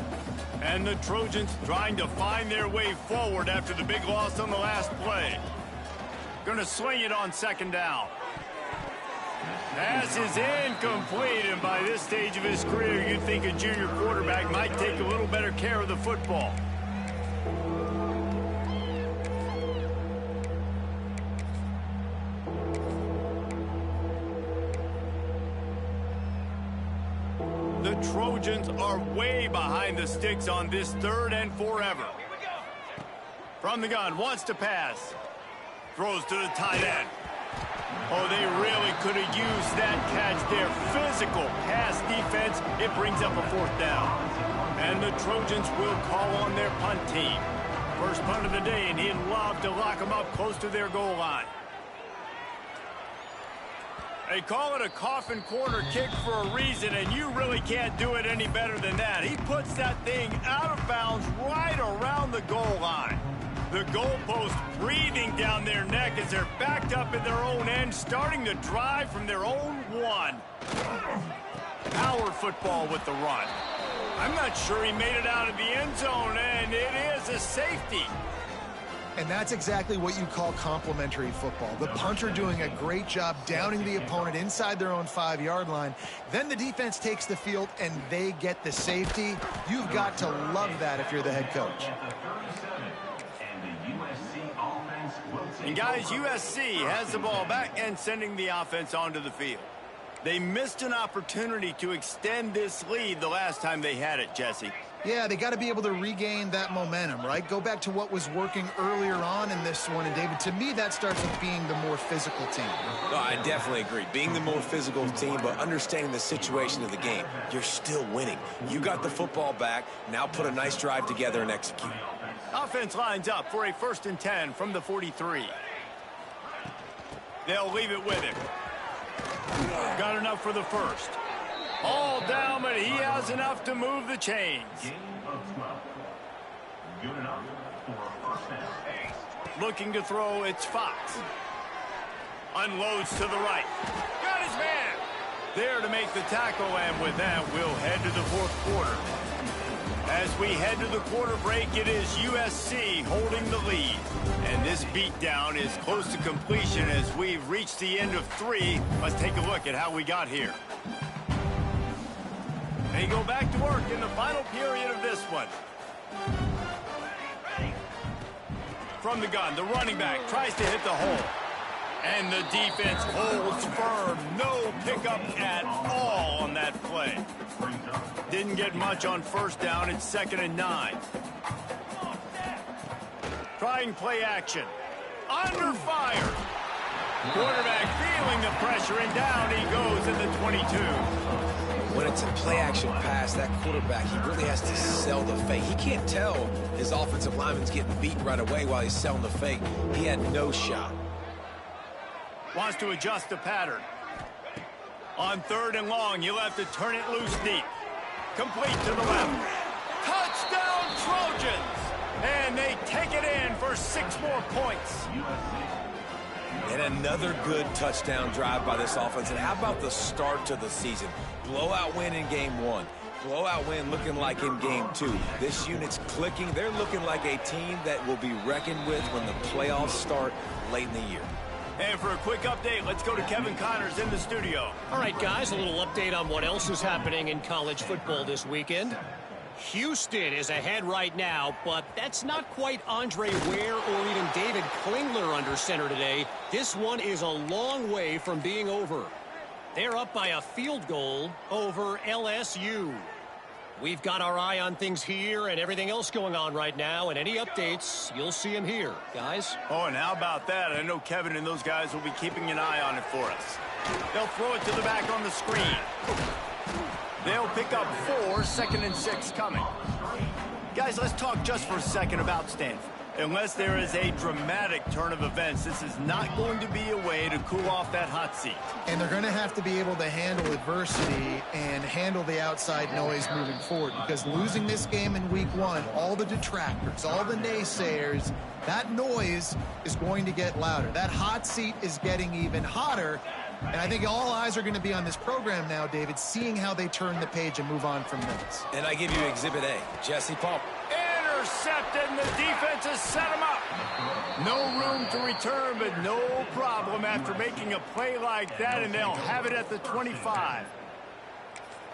And the Trojans trying to find their way forward after the big loss on the last play. Going to swing it on 2nd down. Pass is incomplete, and by this stage of his career, you'd think a junior quarterback might take a little better care of the football. The Trojans are way behind the sticks on this 3rd and forever. From the gun, wants to pass. Throws to the tight end. Oh, they really could have used that catch there. Physical pass defense. It brings up a 4th down. And the Trojans will call on their punt team. First punt of the day, and he'd love to lock them up close to their goal line. They call it a coffin corner kick for a reason, and you really can't do it any better than that. He puts that thing out of bounds right around the goal line. The goalpost breathing down their neck as they're backed up in their own end, starting to drive from their own 1. Power football with the run. I'm not sure he made it out of the end zone, and it is a safety. And that's exactly what you call complementary football. The punter doing a great job downing the opponent inside their own 5-yard line. Then the defense takes the field, and they get the safety. You've got to love that if you're the head coach. And guys, USC has the ball back and sending the offense onto the field. They missed an opportunity to extend this lead the last time they had it, Jesse. Yeah, they got to be able to regain that momentum, right? Go back to what was working earlier on in this one. And, David, to me, that starts with being the more physical team. Oh, I definitely agree. Being the more physical team, but understanding the situation of the game. You're still winning. You got the football back. Now put a nice drive together and execute. Offense lines up for a 1st and 10 from the 43. They'll leave it with him. Got enough for the first. All down, but he has enough to move the chains. Looking to throw, it's Fox. Unloads to the right. Got his man. There to make the tackle, and with that, we'll head to the 4th quarter. As we head to the quarter break, it is USC holding the lead. And this beatdown is close to completion as we've reached the end of 3. Let's take a look at how we got here. They go back to work in the final period of this one. From the gun, the running back tries to hit the hole. And the defense holds firm. No pickup at all on that play. Didn't get much on 1st down. It's 2nd and 9. Trying play action. Under fire. Quarterback feeling the pressure, and down he goes at the 22. When it's a play-action pass, that quarterback, he really has to sell the fake. He can't tell his offensive lineman's getting beat right away while he's selling the fake. He had no shot. Wants to adjust the pattern. On 3rd and long, you'll have to turn it loose deep. Complete to the left. Touchdown, Trojans! And they take it in for 6 more points. And another good touchdown drive by this offense. And how about the start to the season? Blowout win in game 1. Blowout win looking like in game 2. This unit's clicking. They're looking like a team that will be reckoned with when the playoffs start late in the year. And for a quick update, let's go to Kevin Connors in the studio. All right, guys, a little update on what else is happening in college football this weekend. Houston is ahead right now, but that's not quite Andre Ware or even David Klingler under center today. This one is a long way from being over. They're up by a field goal over LSU. We've got our eye on things here and everything else going on right now, and any updates, you'll see them here, guys. Oh, and how about that? I know Kevin and those guys will be keeping an eye on it for us. They'll throw it to the back on the screen. They'll pick up 4, 2nd and 6 coming. Guys, let's talk just for a second about Stanford. Unless there is a dramatic turn of events, this is not going to be a way to cool off that hot seat. And they're going to have to be able to handle adversity and handle the outside noise moving forward, because losing this game in week 1, all the detractors, all the naysayers, that noise is going to get louder. That hot seat is getting even hotter. And I think all eyes are going to be on this program now, David, seeing how they turn the page and move on from this. And I give you Exhibit A, Jesse Paul. Intercepted, and the defense has set him up. No room to return, but no problem after making a play like that, and they'll have it at the 25.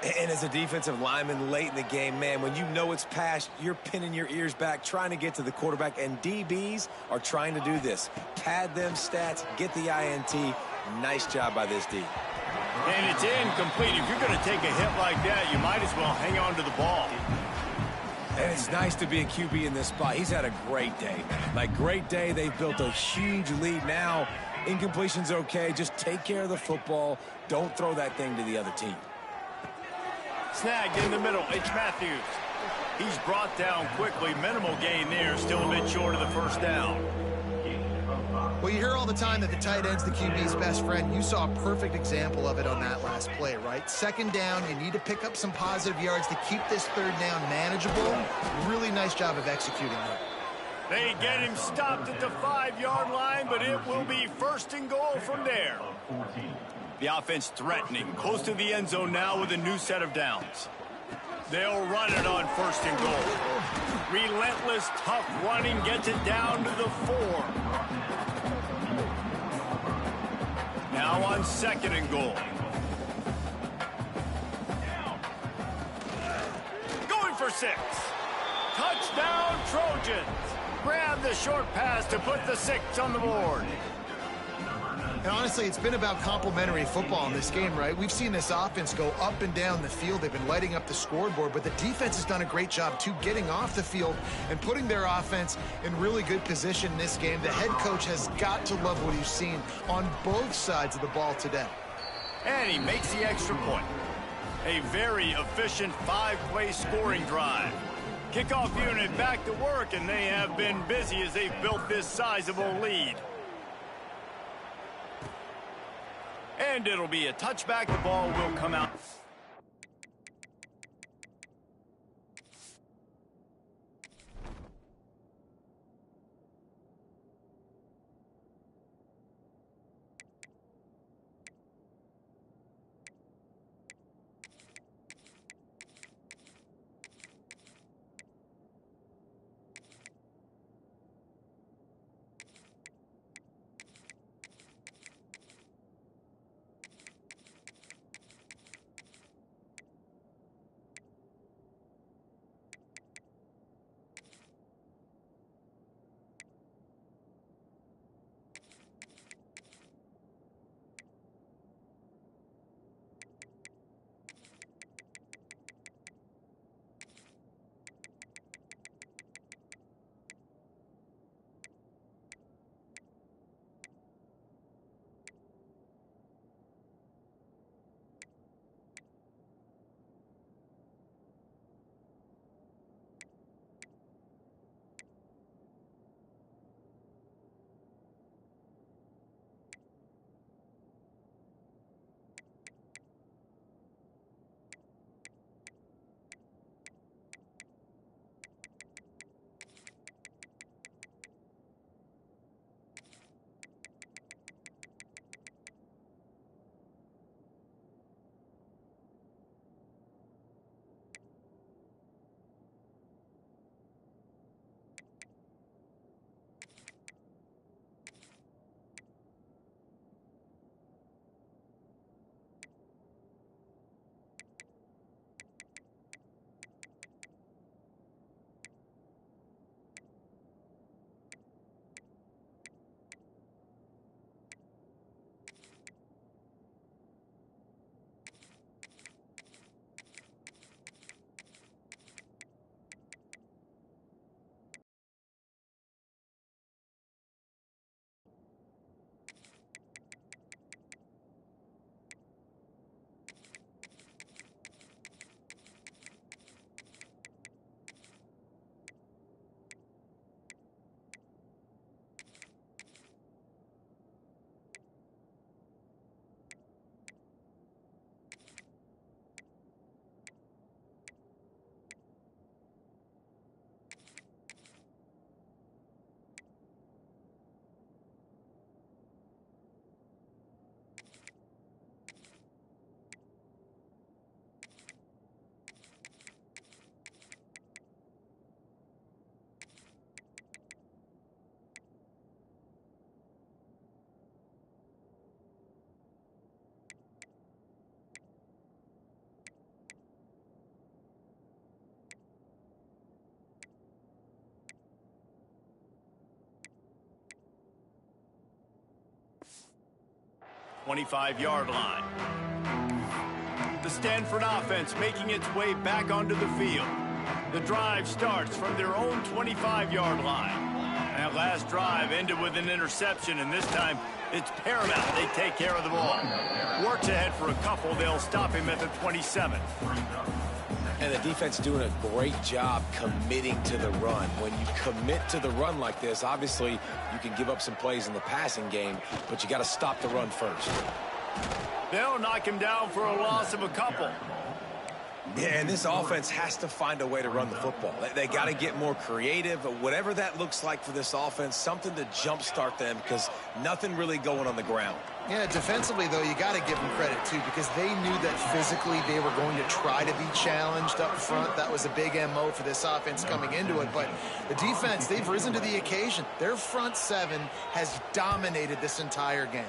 And as a defensive lineman late in the game, man, when you know it's past, you're pinning your ears back, trying to get to the quarterback, and DBs are trying to do this. Pad them stats, get the INT. Nice job by this D. And it's incomplete. If you're going to take a hit like that, you might as well hang on to the ball. And it's nice to be a QB in this spot. He's had a great day. Like, great day. They've built a huge lead. Now, incompletion's okay. Just take care of the football. Don't throw that thing to the other team. Snagged in the middle. It's Matthews. He's brought down quickly. Minimal gain there. Still a bit short of the 1st down. Well, you hear all the time that the tight end's the QB's best friend. You saw a perfect example of it on that last play, right? 2nd down, you need to pick up some positive yards to keep this 3rd down manageable. Really nice job of executing that. They get him stopped at the 5-yard line, but it will be 1st and goal from there. The offense threatening, close to the end zone now with a new set of downs. They'll run it on 1st and goal. Relentless, tough running gets it down to the 4. Now on 2nd and goal. Going for 6. Touchdown, Trojans. Grab the short pass to put the 6 on the board. And honestly, it's been about complementary football in this game, right? We've seen this offense go up and down the field. They've been lighting up the scoreboard, but the defense has done a great job, too, getting off the field and putting their offense in really good position in this game. The head coach has got to love what he's seen on both sides of the ball today. And he makes the extra point. A very efficient 5-play scoring drive. Kickoff unit back to work, and they have been busy as they've built this sizable lead. And it'll be a touchback. The ball will come out. .25-yard line. The Stanford offense making its way back onto the field. The drive starts from their own 25-yard line. That last drive ended with an interception, and this time it's paramount they take care of the ball. Works ahead for a couple. They'll stop him at the 27. And the defense doing a great job committing to the run. When you commit to the run like this, obviously you can give up some plays in the passing game, but you got to stop the run first. They'll knock him down for a loss of a couple. Yeah, and this offense has to find a way to run the football. They got to get more creative, but whatever that looks like for this offense, something to jumpstart them because nothing really going on the ground. Yeah, defensively, though, you got to give them credit, too, because they knew that physically they were going to try to be challenged up front. That was a big MO for this offense coming into it. But the defense, they've risen to the occasion. Their front seven has dominated this entire game.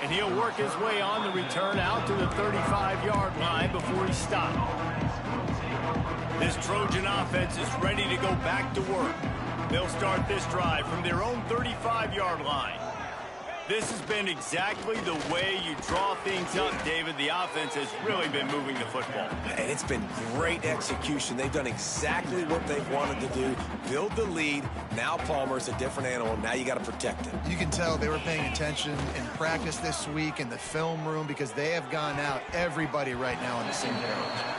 And he'll work his way on the return out to the 35-yard line before he stopped. This Trojan offense is ready to go back to work. They'll start this drive from their own 35-yard line. This has been exactly the way you draw things up, David. The offense has really been moving the football. And it's been great execution. They've done exactly what they've wanted to do. Build the lead. Now Palmer's a different animal. Now you got to protect him. You can tell they were paying attention in practice this week in the film room because they have gone out, everybody right now on the same page.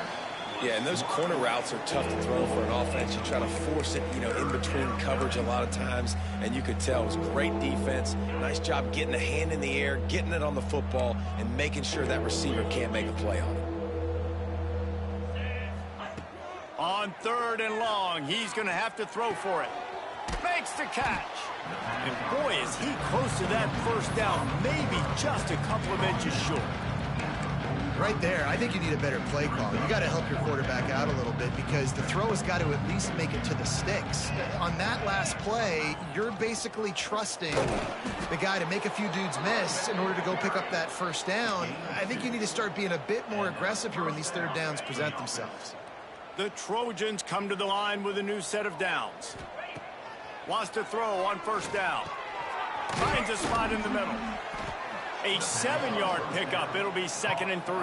Yeah, and those corner routes are tough to throw for an offense. You try to force it, in between coverage a lot of times, and you could tell it was great defense. Nice job getting a hand in the air, getting it on the football, and making sure that receiver can't make a play on it. On 3rd and long, he's going to have to throw for it. Makes the catch. And boy, is he close to that first down, maybe just a couple of inches short. Right there, I think you need a better play call. You got to help your quarterback out a little bit because the throw has got to at least make it to the sticks. On that last play, you're basically trusting the guy to make a few dudes miss in order to go pick up that first down. I think you need to start being a bit more aggressive here when these third downs present themselves. The Trojans come to the line with a new set of downs. Wants to throw on first down. Finds a spot in the middle. A 7-yard pickup. It'll be 2nd and 3.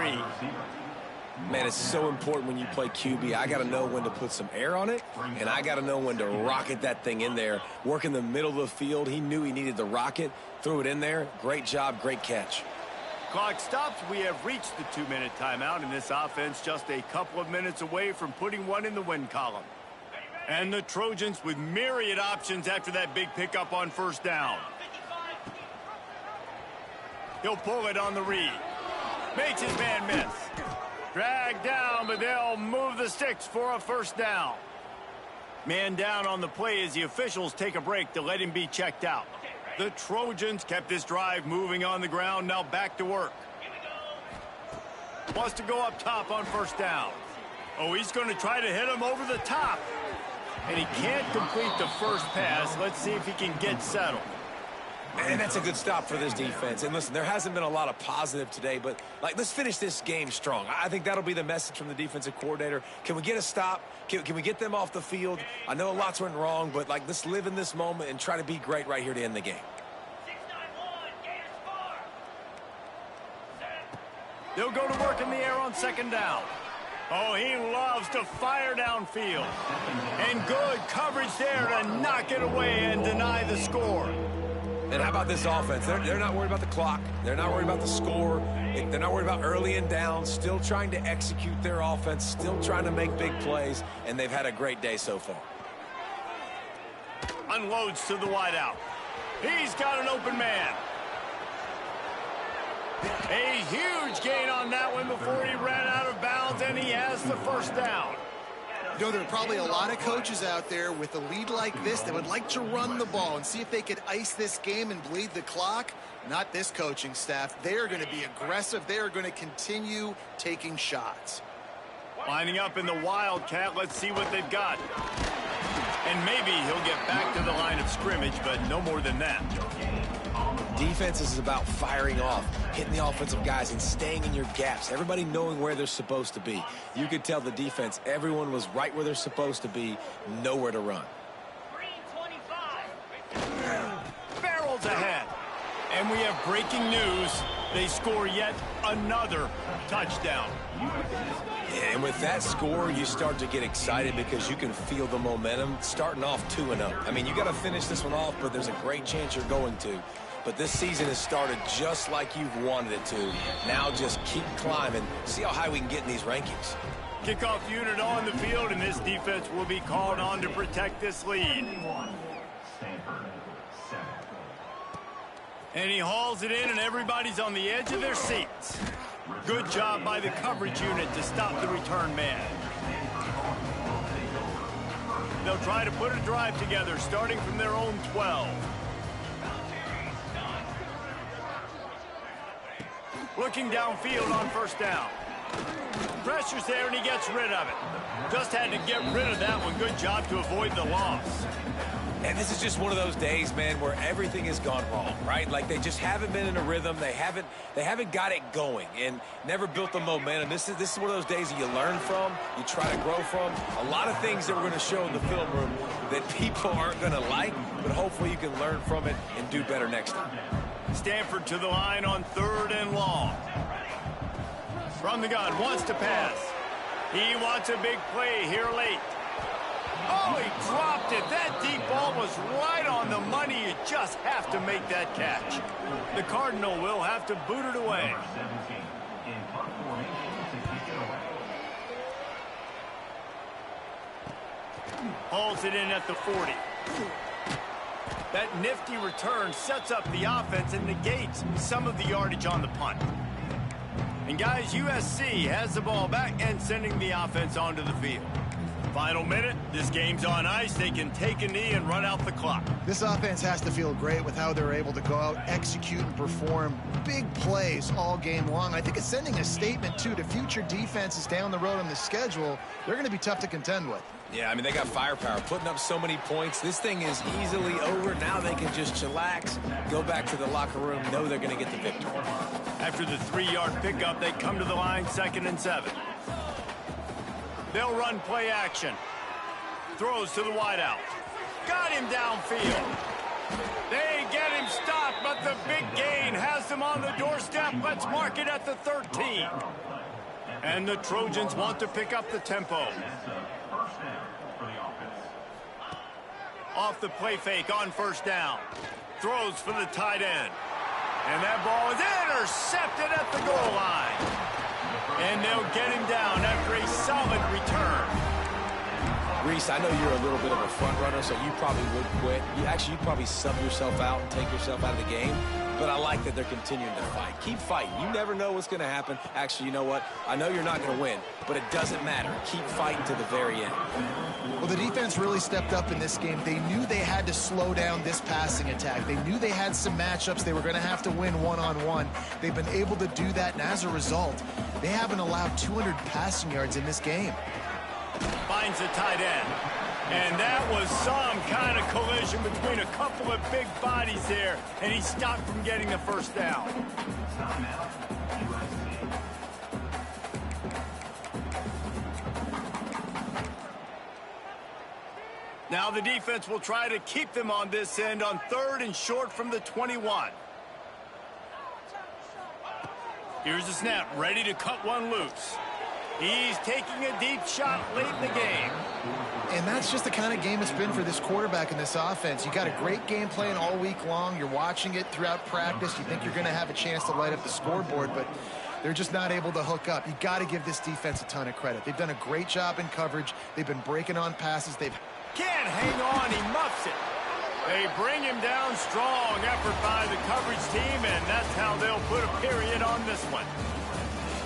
Man, it's so important when you play QB. I got to know when to put some air on it, and I got to know when to rocket that thing in there. Work in the middle of the field. He knew he needed the rocket. Threw it in there. Great job. Great catch. Clock stops. We have reached the 2-minute timeout, and this offense just a couple of minutes away from putting one in the win column. And the Trojans with myriad options after that big pickup on first down. He'll pull it on the read. Makes his man miss. Dragged down, but they'll move the sticks for a first down. Man down on the play as the officials take a break to let him be checked out. The Trojans kept this drive moving on the ground, now back to work. Wants to go up top on first down. Oh, he's going to try to hit him over the top. And he can't complete the first pass. Let's see if he can get settled. And that's a good stop for this defense. And listen, there hasn't been a lot of positive today, but let's finish this game strong. I think that'll be the message from the defensive coordinator. Can we get a stop? Can we get them off the field? I know lots went wrong, but let's live in this moment and try to be great right here to end the game. They'll go to work in the air on 2nd down. Oh, he loves to fire downfield. And good coverage there to knock it away and deny the score. And how about this offense? They're not worried about the clock. They're not worried about the score. They're not worried about early and down. Still trying to execute their offense. Still trying to make big plays. And they've had a great day so far. Unloads to the wideout. He's got an open man. A huge gain on that one before he ran out of bounds, and he has the first down. You know, there are probably a lot of coaches out there with a lead like this that would like to run the ball and see if they could ice this game and bleed the clock. Not this coaching staff. They are going to be aggressive. They are going to continue taking shots. Lining up in the Wildcat. Let's see what they've got. And maybe he'll get back to the line of scrimmage, but no more than that. Defense is about firing off, hitting the offensive guys, and staying in your gaps. Everybody knowing where they're supposed to be. You could tell the defense, everyone was right where they're supposed to be, nowhere to run. Barrels ahead. And we have breaking news. They score yet another touchdown. Yeah, and with that score, you start to get excited because you can feel the momentum starting off 2-0. I mean, you got to finish this one off, but there's a great chance you're going to. But this season has started just like you've wanted it to. Now just keep climbing. See how high we can get in these rankings. Kickoff unit on the field, and this defense will be called on to protect this lead. And he hauls it in, and everybody's on the edge of their seats. Good job by the coverage unit to stop the return man. They'll try to put a drive together, starting from their own 12. Looking downfield on first down. Pressure's there, and he gets rid of it. Just had to get rid of that one. Good job to avoid the loss. And this is just one of those days, man, where everything has gone wrong, right? Like they just haven't been in a rhythm. They haven't got it going and never built the momentum. This is one of those days that you learn from, you try to grow from. A lot of things that we're going to show in the film room that people aren't going to like, but hopefully you can learn from it and do better next time. Stanford to the line on 3rd and long. From the gun, wants to pass. He wants a big play here late. Oh, he dropped it. That deep ball was right on the money. You just have to make that catch. The Cardinal will have to boot it away. Hauls it in at the 40. That nifty return sets up the offense and negates some of the yardage on the punt. And guys, USC has the ball back and sending the offense onto the field. Final minute, this game's on ice. They can take a knee and run out the clock. This offense has to feel great with how they're able to go out, execute, and perform big plays all game long. I think it's sending a statement, too, to future defenses down the road on the schedule. They're going to be tough to contend with. Yeah, I mean, they got firepower, putting up so many points. This thing is easily over. Now they can just chillax, go back to the locker room, know they're going to get the victory. After the 3-yard pickup, they come to the line, 2nd and 7. They'll run play action. Throws to the wideout. Got him downfield. They get him stopped, but the big gain has them on the doorstep. Let's mark it at the 13. And the Trojans want to pick up the tempo. Off the play fake on first down. Throws for the tight end. And that ball is intercepted at the goal line. And they'll get him down after a solid return. Reese, I know you're a little bit of a front runner, so you probably would quit. You'd probably sub yourself out and take yourself out of the game. But I like that they're continuing to fight. Keep fighting. You never know what's going to happen. Actually, you know what? I know you're not going to win, but it doesn't matter. Keep fighting to the very end. Well, the defense really stepped up in this game. They knew they had to slow down this passing attack. They knew they had some matchups they were going to have to win one-on-one. They've been able to do that, and as a result, they haven't allowed 200 passing yards in this game. Finds the tight end. And that was some kind of collision between a couple of big bodies there, and he stopped from getting the first down. Now the defense will try to keep them on this end on 3rd and short from the 21. Here's the snap, ready to cut one loose. He's taking a deep shot late in the game. And that's just the kind of game it's been for this quarterback in this offense. You got a great game plan all week long. You're watching it throughout practice. You think you're going to have a chance to light up the scoreboard, but they're just not able to hook up. You got to give this defense a ton of credit. They've done a great job in coverage. They've been breaking on passes. Can't hang on. He muffs it. They bring him down. Strong effort by the coverage team, and that's how they'll put a period on this one.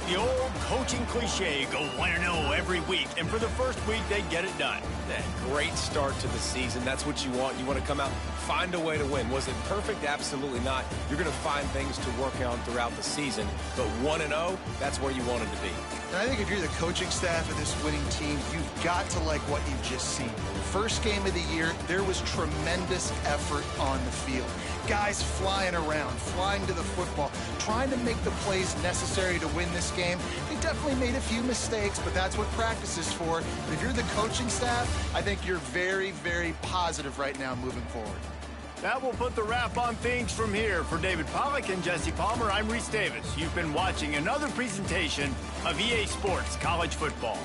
The old coaching cliche, go 1-0 every week, and for the first week, they get it done. That great start to the season. That's what you want. You want to come out, find a way to win. Was it perfect? Absolutely not. You're going to find things to work on throughout the season, but 1-0, that's where you want it to be. And I think if you're the coaching staff of this winning team, you've got to like what you've just seen. First game of the year, there was tremendous effort on the field. Guys flying around, flying to the football, trying to make the plays necessary to win this game. They definitely made a few mistakes, but that's what practice is for. But if you're the coaching staff, I think you're very, very positive right now moving forward. That will put the wrap on things from here. For David Pollack and Jesse Palmer, I'm Reese Davis. You've been watching another presentation of EA Sports College Football.